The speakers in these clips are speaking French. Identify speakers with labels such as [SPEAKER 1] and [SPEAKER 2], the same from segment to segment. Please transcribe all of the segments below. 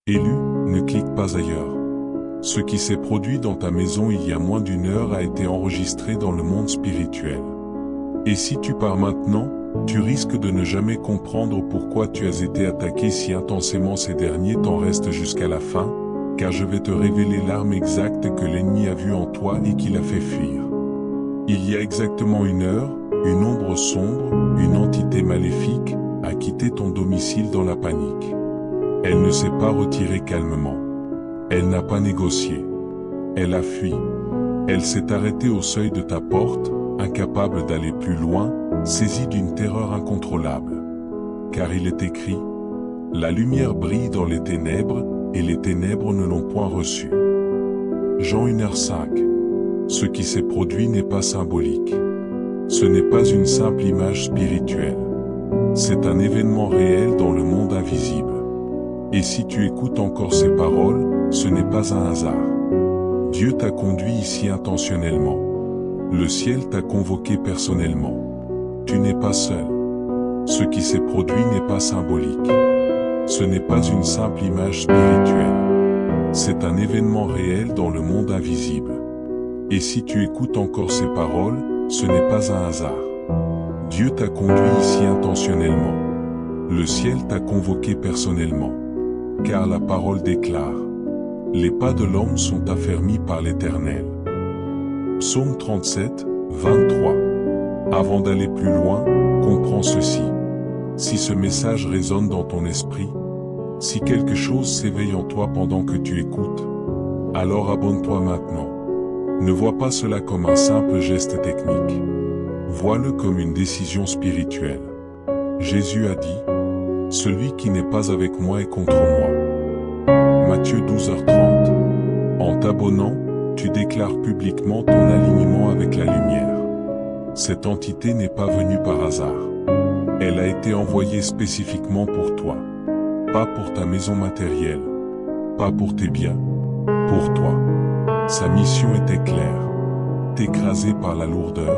[SPEAKER 1] Élu, ne clique pas ailleurs. Ce qui s'est produit dans ta maison il y a moins d'une heure a été enregistré dans le monde spirituel. Et si tu pars maintenant, tu risques de ne jamais comprendre pourquoi tu as été attaqué si intensément ces derniers temps. Reste jusqu'à la fin, car je vais te révéler l'arme exacte que l'ennemi a vue en toi et qui l'a fait fuir. Il y a exactement une heure, une ombre sombre, une entité maléfique, a quitté ton domicile dans la panique. Elle ne s'est pas retirée calmement. Elle n'a pas négocié. Elle a fui. Elle s'est arrêtée au seuil de ta porte, incapable d'aller plus loin, saisie d'une terreur incontrôlable. Car il est écrit, « La lumière brille dans les ténèbres, et les ténèbres ne l'ont point reçue. » Jean 1h5. Ce qui s'est produit n'est pas symbolique. Ce n'est pas une simple image spirituelle. C'est un événement réel dans le monde invisible. Et si tu écoutes encore ces paroles, ce n'est pas un hasard. Dieu t'a conduit ici intentionnellement. Le ciel t'a convoqué personnellement. Tu n'es pas seul. Ce qui s'est produit n'est pas symbolique. Ce n'est pas une simple image spirituelle. C'est un événement réel dans le monde invisible. Et si tu écoutes encore ces paroles, ce n'est pas un hasard. Dieu t'a conduit ici intentionnellement. Le ciel t'a convoqué personnellement. Car la parole déclare, « Les pas de l'homme sont affermis par l'Éternel. » Psaume 37, 23. Avant d'aller plus loin, comprends ceci. Si ce message résonne dans ton esprit, si quelque chose s'éveille en toi pendant que tu écoutes, alors abonne-toi maintenant. Ne vois pas cela comme un simple geste technique. Vois-le comme une décision spirituelle. Jésus a dit, « Celui qui n'est pas avec moi est contre moi. » Matthieu 12h30. En t'abonnant, tu déclares publiquement ton alignement avec la lumière. Cette entité n'est pas venue par hasard. Elle a été envoyée spécifiquement pour toi. Pas pour ta maison matérielle. Pas pour tes biens. Pour toi. Sa mission était claire. T'écraser par la lourdeur,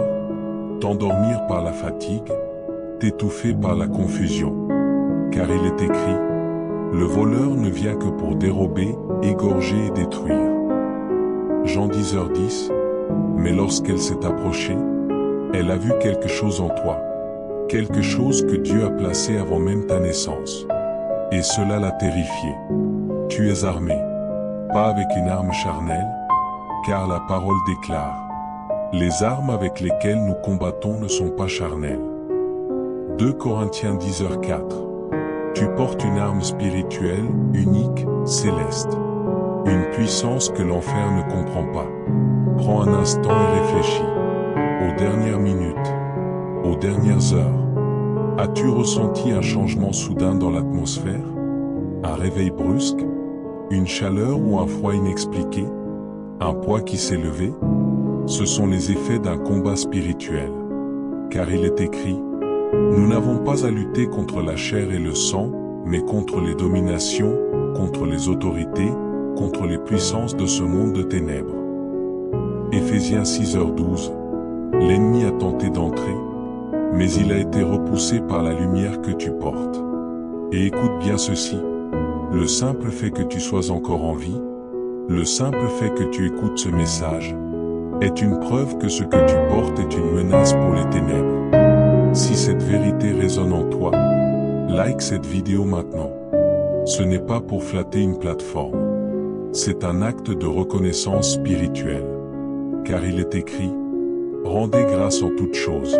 [SPEAKER 1] t'endormir par la fatigue, t'étouffer par la confusion. Car il est écrit, le voleur ne vient que pour dérober, égorger et détruire. Jean 10h10. Mais lorsqu'elle s'est approchée, elle a vu quelque chose en toi. Quelque chose que Dieu a placé avant même ta naissance. Et cela l'a terrifiée. Tu es armé. Pas avec une arme charnelle, car la parole déclare, les armes avec lesquelles nous combattons ne sont pas charnelles. 2 Corinthiens 10h4. Tu portes une arme spirituelle, unique, céleste. Une puissance que l'enfer ne comprend pas. Prends un instant et réfléchis. Aux dernières minutes, aux dernières heures, as-tu ressenti un changement soudain dans l'atmosphère? Un réveil brusque? Une chaleur ou un froid inexpliqué? Un poids qui s'est levé? Ce sont les effets d'un combat spirituel. Car il est écrit, nous n'avons pas à lutter contre la chair et le sang, mais contre les dominations, contre les autorités, contre les puissances de ce monde de ténèbres. Éphésiens 6h12. L'ennemi a tenté d'entrer, mais il a été repoussé par la lumière que tu portes. Et écoute bien ceci, le simple fait que tu sois encore en vie, le simple fait que tu écoutes ce message, est une preuve que ce que tu portes est une menace pour les ténèbres. Si cette vérité résonne en toi, like cette vidéo maintenant. Ce n'est pas pour flatter une plateforme. C'est un acte de reconnaissance spirituelle. Car il est écrit, rendez grâce en toutes choses.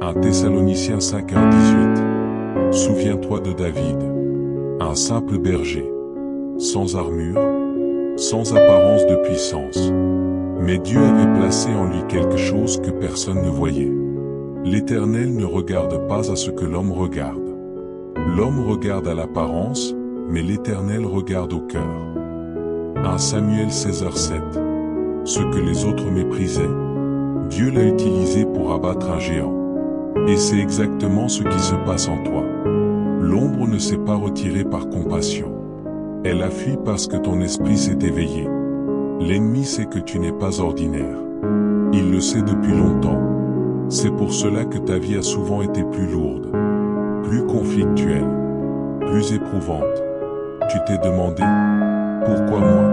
[SPEAKER 1] 1 Thessaloniciens 5h18. Souviens-toi de David. Un simple berger. Sans armure, sans apparence de puissance. Mais Dieu avait placé en lui quelque chose que personne ne voyait. L'Éternel ne regarde pas à ce que l'homme regarde. L'homme regarde à l'apparence, mais l'Éternel regarde au cœur. 1 Samuel 16h7. Ce que les autres méprisaient, Dieu l'a utilisé pour abattre un géant. Et c'est exactement ce qui se passe en toi. L'ombre ne s'est pas retirée par compassion. Elle a fui parce que ton esprit s'est éveillé. L'ennemi sait que tu n'es pas ordinaire. Il le sait depuis longtemps. C'est pour cela que ta vie a souvent été plus lourde, plus conflictuelle, plus éprouvante. Tu t'es demandé, pourquoi moi?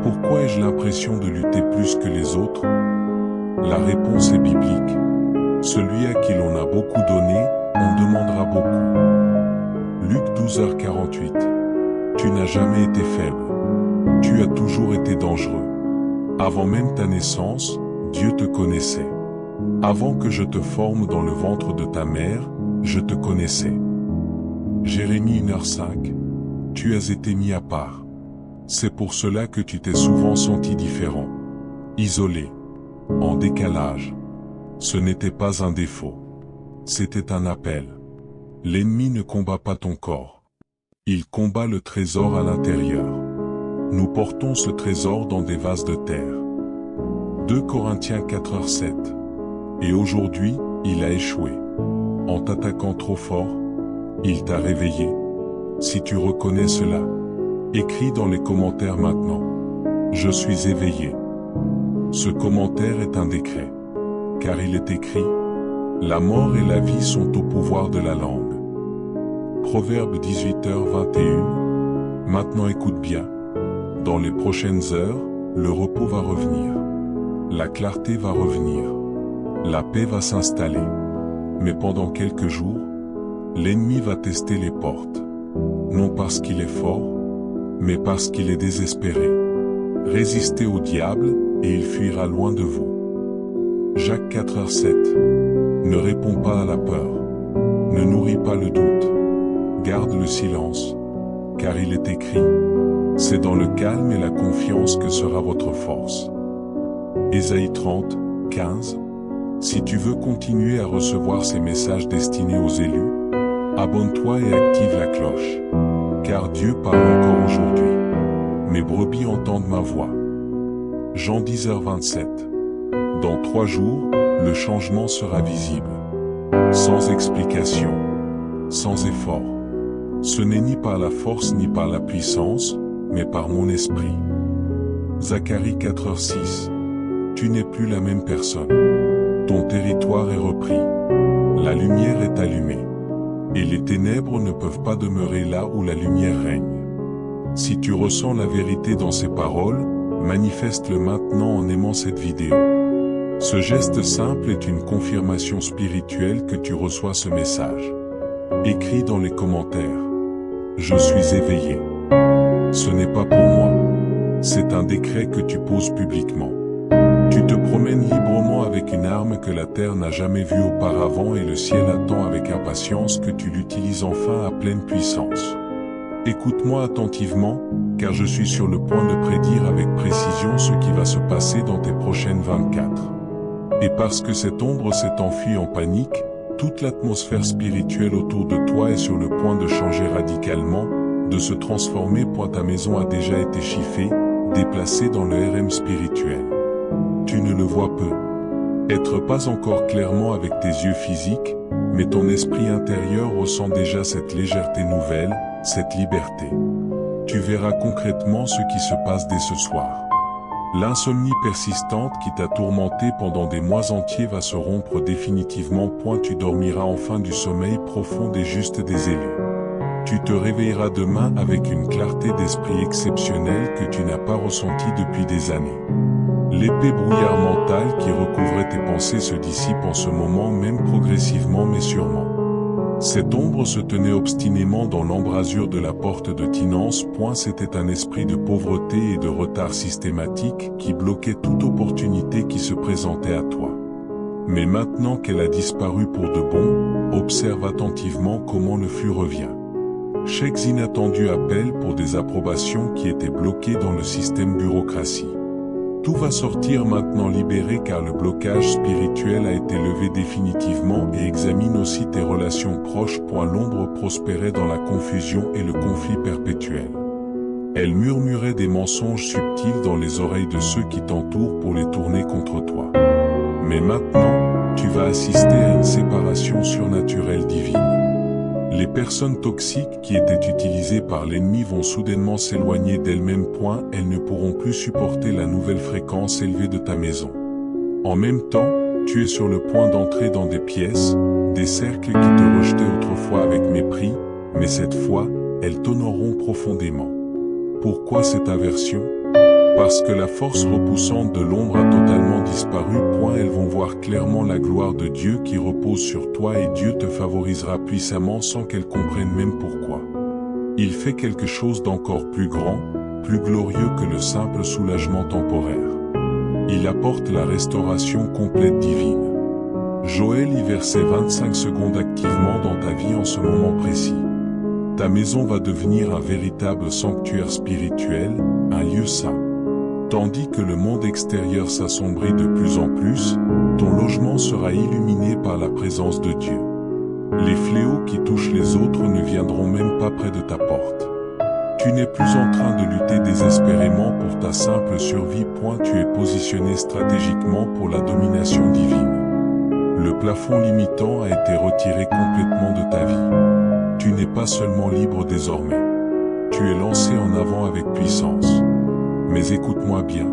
[SPEAKER 1] Pourquoi ai-je l'impression de lutter plus que les autres? La réponse est biblique. Celui à qui l'on a beaucoup donné, on demandera beaucoup. Luc 12h48. Tu n'as jamais été faible. Tu as toujours été dangereux. Avant même ta naissance, Dieu te connaissait. Avant que je te forme dans le ventre de ta mère, je te connaissais. Jérémie 1h5. Tu as été mis à part. C'est pour cela que tu t'es souvent senti différent, isolé, en décalage. Ce n'était pas un défaut. C'était un appel. L'ennemi ne combat pas ton corps. Il combat le trésor à l'intérieur. Nous portons ce trésor dans des vases de terre. 2 Corinthiens 4h7. Et aujourd'hui, il a échoué. En t'attaquant trop fort, il t'a réveillé. Si tu reconnais cela, écris dans les commentaires maintenant. Je suis éveillé. Ce commentaire est un décret. Car il est écrit, la mort et la vie sont au pouvoir de la langue. Proverbe 18h21. Maintenant écoute bien. Dans les prochaines heures, le repos va revenir. La clarté va revenir. La paix va s'installer. Mais pendant quelques jours, l'ennemi va tester les portes. Non parce qu'il est fort, mais parce qu'il est désespéré. Résistez au diable, et il fuira loin de vous. Jacques 4h7. Ne réponds pas à la peur. Ne nourris pas le doute. Garde le silence. Car il est écrit, c'est dans le calme et la confiance que sera votre force. Ésaïe 30, 15. Si tu veux continuer à recevoir ces messages destinés aux élus, abonne-toi et active la cloche. Car Dieu parle encore aujourd'hui. Mes brebis entendent ma voix. Jean 10h27. Dans 3 jours, le changement sera visible. Sans explication. Sans effort. Ce n'est ni par la force ni par la puissance, mais par mon esprit. Zacharie 4h6. Tu n'es plus la même personne. Ton territoire est repris. La lumière est allumée. Et les ténèbres ne peuvent pas demeurer là où la lumière règne. Si tu ressens la vérité dans ces paroles, manifeste-le maintenant en aimant cette vidéo. Ce geste simple est une confirmation spirituelle que tu reçois ce message. Écris dans les commentaires. Je suis éveillé. Ce n'est pas pour moi. C'est un décret que tu poses publiquement. Tu te promènes librement avec une arme que la terre n'a jamais vue auparavant et le ciel attend avec impatience que tu l'utilises enfin à pleine puissance. Écoute-moi attentivement, car je suis sur le point de prédire avec précision ce qui va se passer dans tes prochaines 24. Et parce que cette ombre s'est enfuie en panique, toute l'atmosphère spirituelle autour de toi est sur le point de changer radicalement, de se transformer. Ta maison a déjà été chiffée, déplacée dans le RM spirituel. Tu ne le vois peu. Être pas encore clairement avec tes yeux physiques, mais ton esprit intérieur ressent déjà cette légèreté nouvelle, cette liberté. Tu verras concrètement ce qui se passe dès ce soir. L'insomnie persistante qui t'a tourmenté pendant des mois entiers va se rompre définitivement. Tu dormiras enfin du sommeil profond des justes des élus. Tu te réveilleras demain avec une clarté d'esprit exceptionnelle que tu n'as pas ressentie depuis des années. L'épais brouillard mental qui recouvrait tes pensées se dissipe en ce moment même progressivement mais sûrement. Cette ombre se tenait obstinément dans l'embrasure de la porte de Tinance. C'était un esprit de pauvreté et de retard systématique qui bloquait toute opportunité qui se présentait à toi. Mais maintenant qu'elle a disparu pour de bon, observe attentivement comment le flux revient. Chèques inattendus appellent pour des approbations qui étaient bloquées dans le système bureaucratie. Tout va sortir maintenant libéré car le blocage spirituel a été levé définitivement et examine aussi tes relations proches. L'ombre prospérait dans la confusion et le conflit perpétuel. Elle murmurait des mensonges subtils dans les oreilles de ceux qui t'entourent pour les tourner contre toi. Mais maintenant, tu vas assister à une séparation surnaturelle divine. Les personnes toxiques qui étaient utilisées par l'ennemi vont soudainement s'éloigner d'elles-mêmes. Elles ne pourront plus supporter la nouvelle fréquence élevée de ta maison. En même temps, tu es sur le point d'entrer dans des pièces, des cercles qui te rejetaient autrefois avec mépris, mais cette fois, elles t'honoreront profondément. Pourquoi cette aversion? Parce que la force repoussante de l'ombre a totalement disparu. Elles vont voir clairement la gloire de Dieu qui repose sur toi et Dieu te favorisera puissamment sans qu'elles comprennent même pourquoi. Il fait quelque chose d'encore plus grand, plus glorieux que le simple soulagement temporaire. Il apporte la restauration complète divine. Joël y verset 25 secondes activement dans ta vie en ce moment précis. Ta maison va devenir un véritable sanctuaire spirituel, un lieu saint. Tandis que le monde extérieur s'assombrit de plus en plus, ton logement sera illuminé par la présence de Dieu. Les fléaux qui touchent les autres ne viendront même pas près de ta porte. Tu n'es plus en train de lutter désespérément pour ta simple survie. Tu es positionné stratégiquement pour la domination divine. Le plafond limitant a été retiré complètement de ta vie. Tu n'es pas seulement libre désormais. Tu es lancé en avant avec puissance. Mais écoute-moi bien.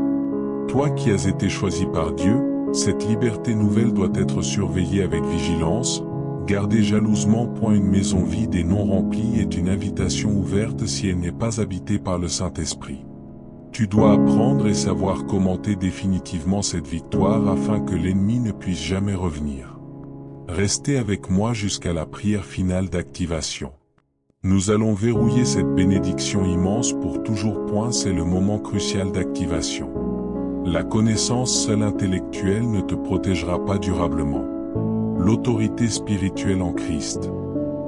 [SPEAKER 1] Toi qui as été choisi par Dieu, cette liberté nouvelle doit être surveillée avec vigilance. Gardez jalousement. Une maison vide et non remplie est une invitation ouverte si elle n'est pas habitée par le Saint-Esprit. Tu dois apprendre et savoir commenter définitivement cette victoire afin que l'ennemi ne puisse jamais revenir. Restez avec moi jusqu'à la prière finale d'activation. Nous allons verrouiller cette bénédiction immense pour toujours. C'est le moment crucial d'activation. La connaissance seule intellectuelle ne te protégera pas durablement. L'autorité spirituelle en Christ.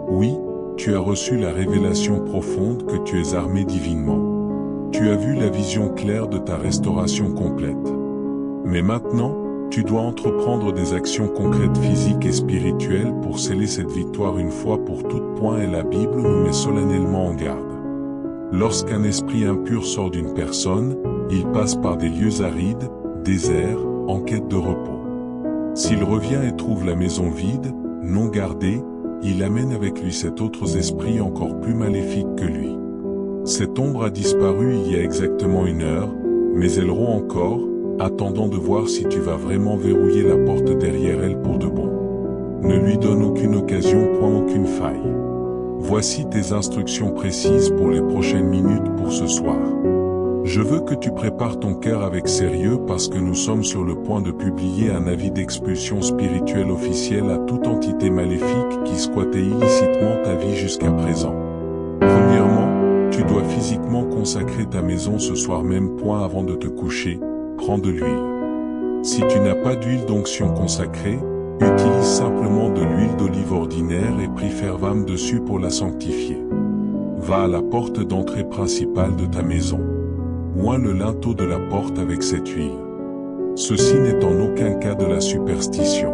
[SPEAKER 1] Oui, tu as reçu la révélation profonde que tu es armé divinement. Tu as vu la vision claire de ta restauration complète. Mais maintenant, tu dois entreprendre des actions concrètes physiques et spirituelles pour sceller cette victoire une fois pour toutes. Et la Bible nous met solennellement en garde. Lorsqu'un esprit impur sort d'une personne, il passe par des lieux arides, déserts, en quête de repos. S'il revient et trouve la maison vide, non gardée, il amène avec lui cet autre esprit encore plus maléfique que lui. Cette ombre a disparu il y a exactement 1 heure, mais elle rôde encore, attendant de voir si tu vas vraiment verrouiller la porte derrière elle pour de bon. Ne lui donne aucune occasion. Aucune faille. Voici tes instructions précises pour les prochaines minutes pour ce soir. Je veux que tu prépares ton cœur avec sérieux parce que nous sommes sur le point de publier un avis d'expulsion spirituelle officiel à toute entité maléfique qui squattait illicitement ta vie jusqu'à présent. Premièrement, tu dois physiquement consacrer ta maison ce soir même. Avant de te coucher, prends de l'huile. Si tu n'as pas d'huile d'onction consacrée, utilise simplement de l'huile d'olive ordinaire et prie fervemment dessus pour la sanctifier. Va à la porte d'entrée principale de ta maison. Oins le linteau de la porte avec cette huile. Ceci n'est en aucun cas de la superstition.